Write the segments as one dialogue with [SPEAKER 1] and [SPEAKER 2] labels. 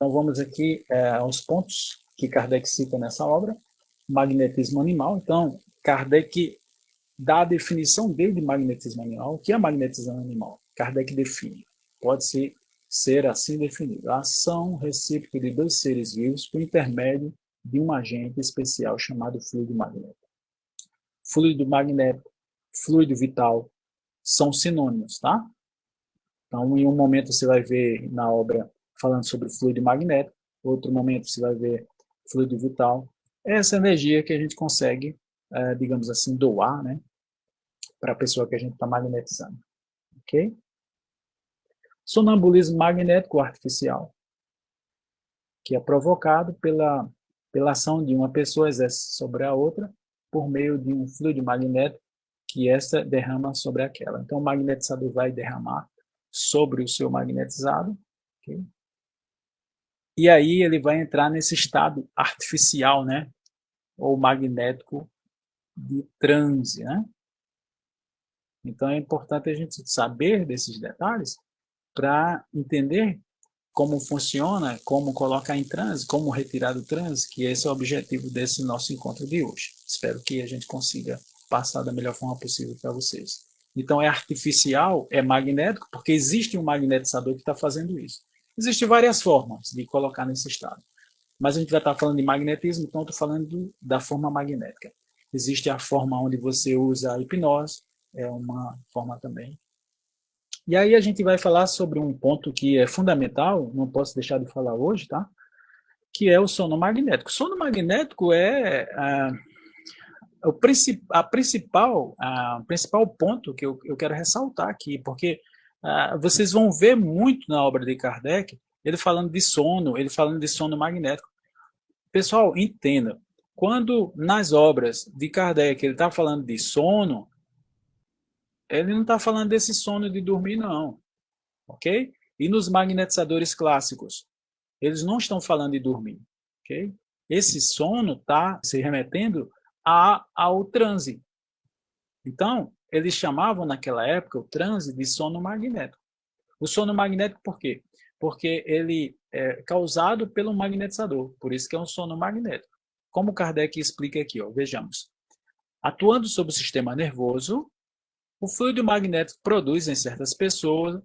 [SPEAKER 1] Então, vamos aqui aos pontos que Kardec cita nessa obra. Magnetismo animal. Então, Kardec dá a definição dele de magnetismo animal. O que é magnetismo animal? Kardec define. Pode ser assim definido. A ação recíproca de dois seres vivos por intermédio de um agente especial chamado fluido magnético. Fluido magnético, fluido vital, são sinônimos, tá? Então, em um momento você vai ver na obra falando sobre fluido magnético, outro momento você vai ver fluido vital. É essa energia que a gente consegue, digamos assim, doar, né, para a pessoa que a gente está magnetizando. Ok? Sonambulismo magnético artificial, que é provocado pela ação de uma pessoa exerce sobre a outra por meio de um fluido magnético que essa derrama sobre aquela. Então, o magnetizador vai derramar sobre o seu magnetizado, okay? E aí ele vai entrar nesse estado artificial, né, ou magnético de transe, né? Então é importante a gente saber desses detalhes para entender como funciona, como colocar em transe, como retirar do transe, que esse é o objetivo desse nosso encontro de hoje. Espero que a gente consiga passar da melhor forma possível para vocês. Então é artificial, é magnético, porque existe um magnetizador que está fazendo isso. Existem várias formas de colocar nesse estado. Mas a gente vai estar falando de magnetismo, então estou falando da forma magnética. Existe a forma onde você usa a hipnose, é uma forma também. E aí a gente vai falar sobre um ponto que é fundamental, não posso deixar de falar hoje, tá? Que é o sono magnético. O sono magnético é o principal ponto que eu quero ressaltar aqui, porque vocês vão ver muito na obra de Kardec, ele falando de sono magnético. Pessoal, entenda, quando nas obras de Kardec ele está falando de sono, ele não está falando desse sono de dormir, não, ok? E nos magnetizadores clássicos, eles não estão falando de dormir, ok? Esse sono está se remetendo ao transe. Então, eles chamavam naquela época o transe de sono magnético. O sono magnético por quê? Porque ele é causado pelo magnetizador, por isso que é um sono magnético. Como Kardec explica aqui, ó, vejamos. Atuando sobre o sistema nervoso, o fluido magnético produz em certas pessoas,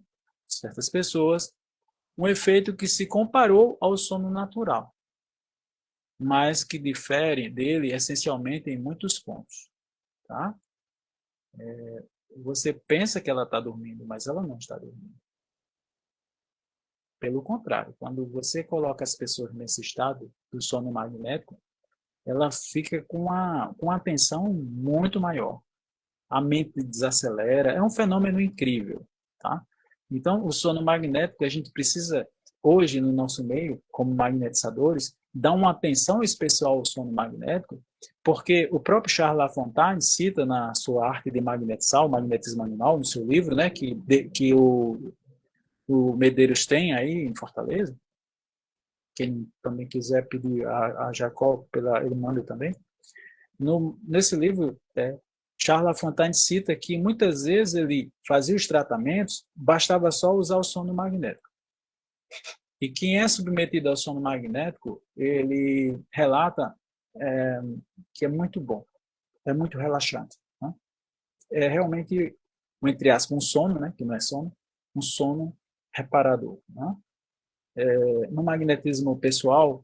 [SPEAKER 1] um efeito que se comparou ao sono natural, mas que difere dele essencialmente em muitos pontos. Tá? Você pensa que ela está dormindo, mas ela não está dormindo. Pelo contrário, quando você coloca as pessoas nesse estado do sono magnético, ela fica com uma atenção muito maior. A mente desacelera, é um fenômeno incrível, tá? Então, o sono magnético, a gente precisa, hoje, no nosso meio, como magnetizadores, dar uma atenção especial ao sono magnético, porque o próprio Charles Lafontaine cita na sua Arte de Magnetizar, o Magnetismo Animal, no seu livro, né, que o Medeiros tem aí em Fortaleza. Quem também quiser pedir a Jacó, ele manda também. Nesse livro, Charles Lafontaine cita que muitas vezes ele fazia os tratamentos, bastava só usar o sono magnético. E quem é submetido ao sono magnético, ele relata que é muito bom, é muito relaxante. Né? É realmente, entre aspas, um sono, né, que não é sono, um sono reparador. Né? No magnetismo pessoal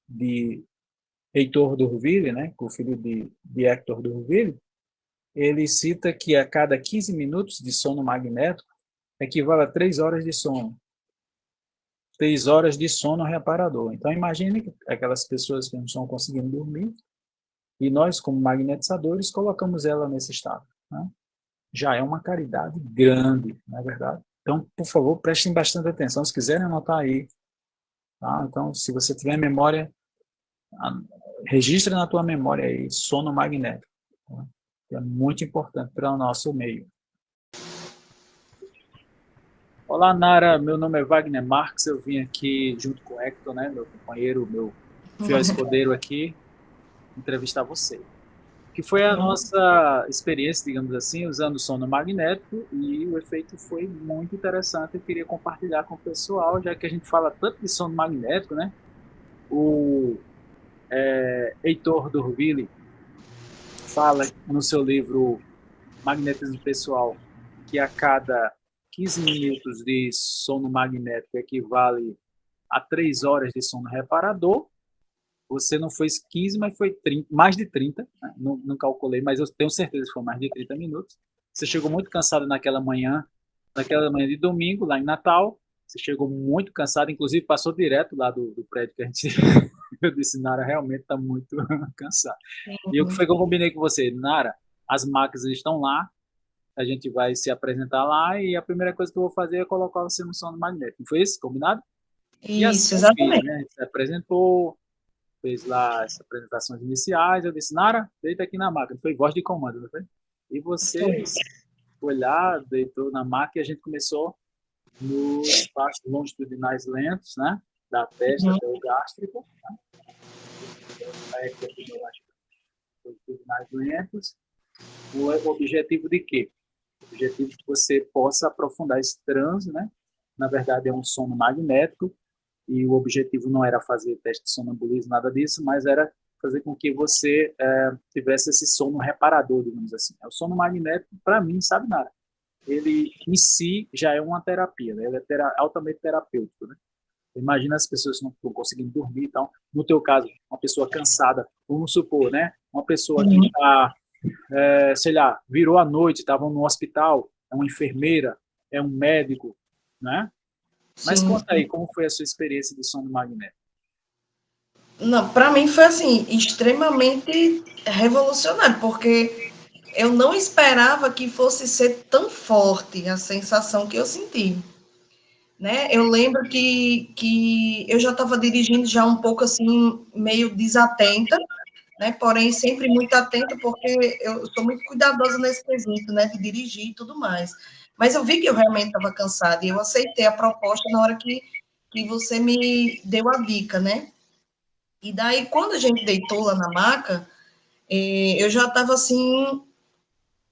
[SPEAKER 1] de Heitor D'Urville, né, o filho de Hector D'Urville, ele cita que a cada 15 minutos de sono magnético equivale a 3 horas de sono. 3 horas de sono reparador. Então, imagine aquelas pessoas que não estão conseguindo dormir e nós, como magnetizadores, colocamos ela nesse estado. Né? Já é uma caridade grande, não é verdade? Então, por favor, prestem bastante atenção. Se quiserem anotar aí. Tá? Então, se você tiver memória, registre na tua memória aí, sono magnético. Tá? É muito importante para o nosso meio. Olá, Nara, meu nome é Wagner Marques, eu vim aqui junto com o Hector, né, meu companheiro, meu fiel escudeiro aqui, entrevistar você. que foi a
[SPEAKER 2] Sim.
[SPEAKER 1] nossa experiência, digamos assim, usando o sono magnético, e o efeito foi muito interessante. Eu queria compartilhar com o pessoal, já que a gente fala tanto de sono magnético, né? O Heitor Dorville fala no seu livro Magnetismo Pessoal que a cada 15 minutos de sono magnético equivale a 3 horas de sono reparador. Você não foi 15, mas foi 30, mais de 30, né? Não calculei, mas eu tenho certeza que foi mais de 30 minutos. Você chegou muito cansado naquela manhã de domingo, lá em Natal. Você chegou muito cansado, inclusive passou direto lá do prédio que a gente. Eu disse, Nara, realmente está muito cansado. E o que foi que eu combinei com você? Nara, as máquinas estão lá, a gente vai se apresentar lá e a primeira coisa que eu vou fazer é colocar você no sono magnético. Não foi isso? Combinado? E assim
[SPEAKER 2] Isso,
[SPEAKER 1] eu fiz,
[SPEAKER 2] exatamente.
[SPEAKER 1] né? A gente se apresentou, fez lá as apresentações iniciais. Eu disse, Nara, deita aqui na máquina. Foi voz de comando, não foi? E
[SPEAKER 2] Foi.
[SPEAKER 1] você foi lá, deitou na máquina e a gente começou nos passos longitudinais lentos, né? Da testa
[SPEAKER 2] Uhum.
[SPEAKER 1] até o gástrico, longitudinais lentos. O objetivo de quê? O objetivo é que você possa aprofundar esse transe, né? Na verdade, é um sono magnético, e o objetivo não era fazer teste de sonambulismo, nada disso, mas era fazer com que você tivesse esse sono reparador, digamos assim. O sono magnético, para mim, sabe nada. Ele em si já é uma terapia, né? Ele é altamente terapêutico, né? Imagina as pessoas que não estão conseguindo dormir, então, no teu caso, uma pessoa cansada, vamos supor, né? Uma pessoa que
[SPEAKER 2] Uhum.
[SPEAKER 1] está, sei lá, virou à noite, estava no hospital, é uma enfermeira, é um médico, né? Mas
[SPEAKER 2] Sim.
[SPEAKER 1] conta aí, como foi a sua experiência de sono magnético?
[SPEAKER 2] Não, para mim foi assim, extremamente revolucionário, porque eu não esperava que fosse ser tão forte a sensação que eu senti, né? Eu lembro que eu já estava dirigindo já um pouco assim, meio desatenta, né? Porém, sempre muito atenta, porque eu sou muito cuidadosa nesse quesito, né? De dirigir e tudo mais. Mas eu vi que eu realmente estava cansada e eu aceitei a proposta na hora que você me deu a dica, né? E daí, quando a gente deitou lá na maca, eu já estava assim,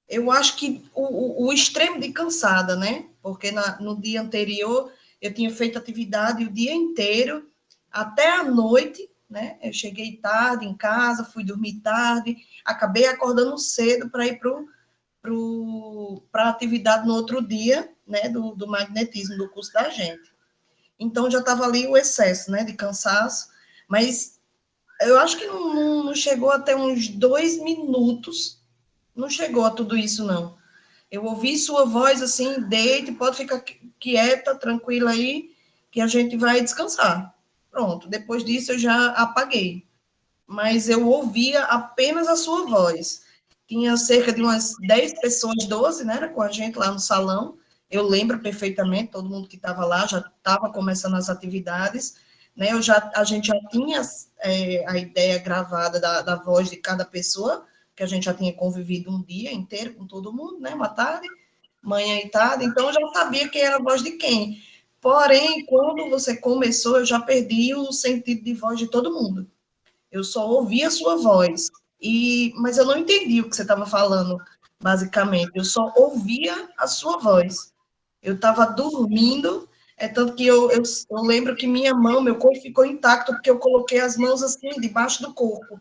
[SPEAKER 2] eu acho que o extremo de cansada, né? Porque no dia anterior eu tinha feito atividade o dia inteiro, até a noite, né? Eu cheguei tarde em casa, fui dormir tarde, acabei acordando cedo para ir para a atividade no outro dia, né? Do magnetismo, do curso da gente. Então já estava ali o excesso, né? De cansaço, mas eu acho que não chegou até uns 2 minutos, não chegou a tudo isso, não. Eu ouvi sua voz assim, deite, pode ficar quieta, tranquila aí, que a gente vai descansar. Pronto, depois disso eu já apaguei. Mas eu ouvia apenas a sua voz. Tinha cerca de umas 10 pessoas, 12, né, com a gente lá no salão. Eu lembro perfeitamente, todo mundo que estava lá já estava começando as atividades. Né, a gente já tinha a ideia gravada da voz de cada pessoa, que a gente já tinha convivido um dia inteiro com todo mundo, né, uma tarde, manhã e tarde, então eu já sabia quem era a voz de quem. Porém, quando você começou, eu já perdi o sentido de voz de todo mundo. Eu só ouvi a sua voz. Mas eu não entendi o que você estava falando, basicamente. Eu só ouvia a sua voz. Eu estava dormindo, é tanto que eu lembro que minha mão, meu corpo ficou intacto, porque eu coloquei as mãos assim, debaixo do corpo.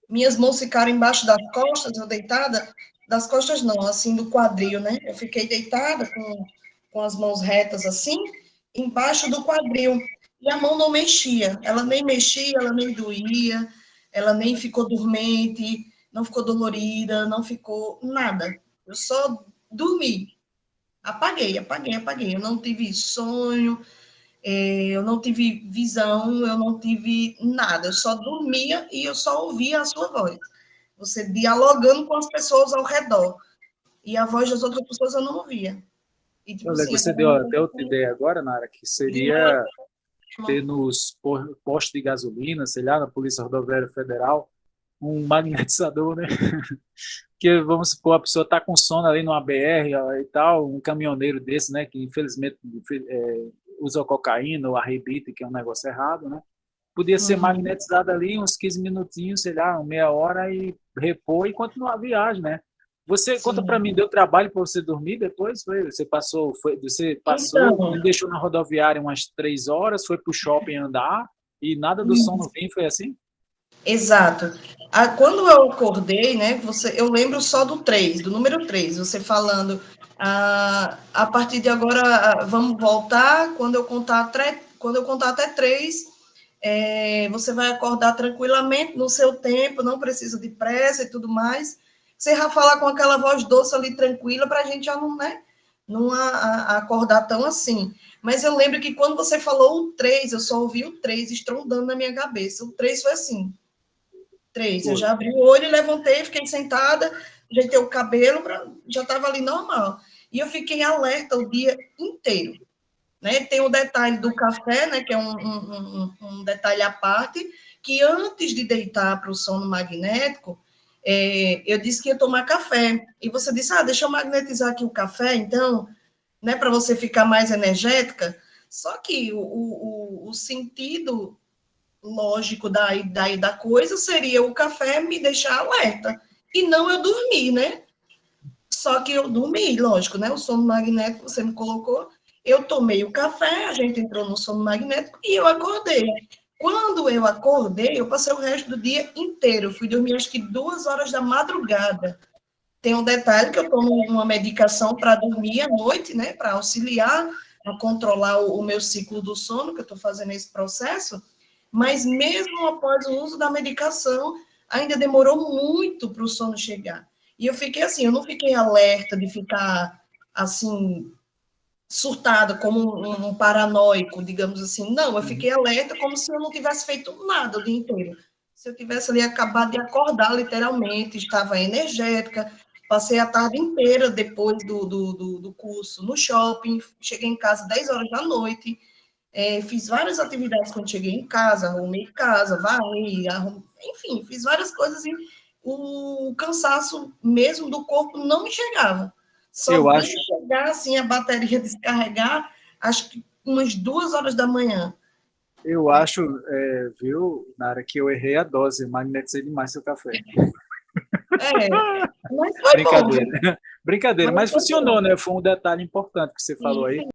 [SPEAKER 2] Minhas mãos ficaram embaixo das costas, eu deitada, das costas não, assim, do quadril, né? Eu fiquei deitada com as mãos retas assim, embaixo do quadril. E a mão não mexia, ela nem mexia, ela nem doía, ela nem ficou dormente, não ficou dolorida, não ficou nada. Eu só dormi. Apaguei, apaguei, apaguei. Eu não tive sonho, eu não tive visão, eu não tive nada. Eu só dormia e eu só ouvia a sua voz. Você dialogando com as pessoas ao redor. E a voz das outras pessoas eu não ouvia. E, tipo
[SPEAKER 1] Olha,
[SPEAKER 2] assim, eu
[SPEAKER 1] você
[SPEAKER 2] estava
[SPEAKER 1] deu
[SPEAKER 2] num
[SPEAKER 1] até outra
[SPEAKER 2] ponto
[SPEAKER 1] ideia agora, Nara, que
[SPEAKER 2] de noite.
[SPEAKER 1] seria ter nos postos de gasolina, sei lá, na Polícia Rodoviária Federal, um magnetizador, né? Que vamos supor, a pessoa está com sono ali numa BR e tal, um caminhoneiro desse, né, que infelizmente usa cocaína ou arrebita, que é um negócio errado, né? podia ser
[SPEAKER 2] Uhum.
[SPEAKER 1] magnetizado ali uns 15 minutinhos, sei lá, uma meia hora e repor e continuar a viagem, né? Você conta para
[SPEAKER 2] Sim.
[SPEAKER 1] mim, deu trabalho para você dormir depois? Você passou,
[SPEAKER 2] Então,
[SPEAKER 1] me deixou na rodoviária umas 3 horas, foi para o shopping andar e nada do sono
[SPEAKER 2] isso,
[SPEAKER 1] vir, foi assim?
[SPEAKER 2] exato. Quando eu acordei, né, eu lembro só do 3, do número 3. Você falando, a partir de agora, vamos voltar, quando eu contar até 3, você vai acordar tranquilamente no seu tempo, não precisa de pressa e tudo mais. Você já fala com aquela voz doce ali, tranquila, para a gente já não, né, não acordar tão assim. Mas eu lembro que quando você falou o 3, eu só ouvi o 3 estrondando na minha cabeça. O 3 foi assim, 3. Eu
[SPEAKER 1] Foi.
[SPEAKER 2] já abri o olho, levantei, fiquei sentada, ajeitei o cabelo, já estava ali normal. E eu fiquei alerta o dia inteiro. Né? Tem o detalhe do café, né, que é um detalhe à parte, que antes de deitar para o sono magnético, eu disse que ia tomar café. E você disse, deixa eu magnetizar aqui o café, então, né, para você ficar mais energética. Só que o sentido lógico da coisa seria o café me deixar alerta. E não eu dormir, né? Só que eu dormi, lógico, né? O sono magnético você me colocou. Eu tomei o café, a gente entrou no sono magnético e eu acordei. Quando eu acordei, eu passei o resto do dia inteiro. Fui dormir acho que 2 horas da madrugada. Tem um detalhe que eu tomo uma medicação para dormir à noite, né? Para auxiliar a controlar o meu ciclo do sono, que eu estou fazendo esse processo. Mas mesmo após o uso da medicação, ainda demorou muito para o sono chegar. E eu fiquei assim, eu não fiquei alerta de ficar assim, surtada como um paranoico, digamos assim. Não, eu
[SPEAKER 1] Uhum.
[SPEAKER 2] fiquei alerta como se eu não tivesse feito nada o dia inteiro. Se eu tivesse ali acabado de acordar, literalmente, estava energética, passei a tarde inteira depois do curso no shopping, cheguei em casa 10 horas da noite, fiz várias atividades quando cheguei em casa, arrumei casa, varri, enfim, fiz várias coisas e o cansaço mesmo do corpo não me chegava. Só
[SPEAKER 1] Eu
[SPEAKER 2] vim
[SPEAKER 1] acho,
[SPEAKER 2] chegar assim a bateria descarregar, acho que umas 2 horas da manhã.
[SPEAKER 1] eu acho, viu, Nara, que eu errei a dose, magnetizei demais seu café.
[SPEAKER 2] É, mas foi bom,
[SPEAKER 1] Brincadeira.
[SPEAKER 2] viu?
[SPEAKER 1] Brincadeira,
[SPEAKER 2] Mas
[SPEAKER 1] mas
[SPEAKER 2] foi bom.
[SPEAKER 1] funcionou, né? Foi um detalhe importante que você falou aí.
[SPEAKER 2] Sim,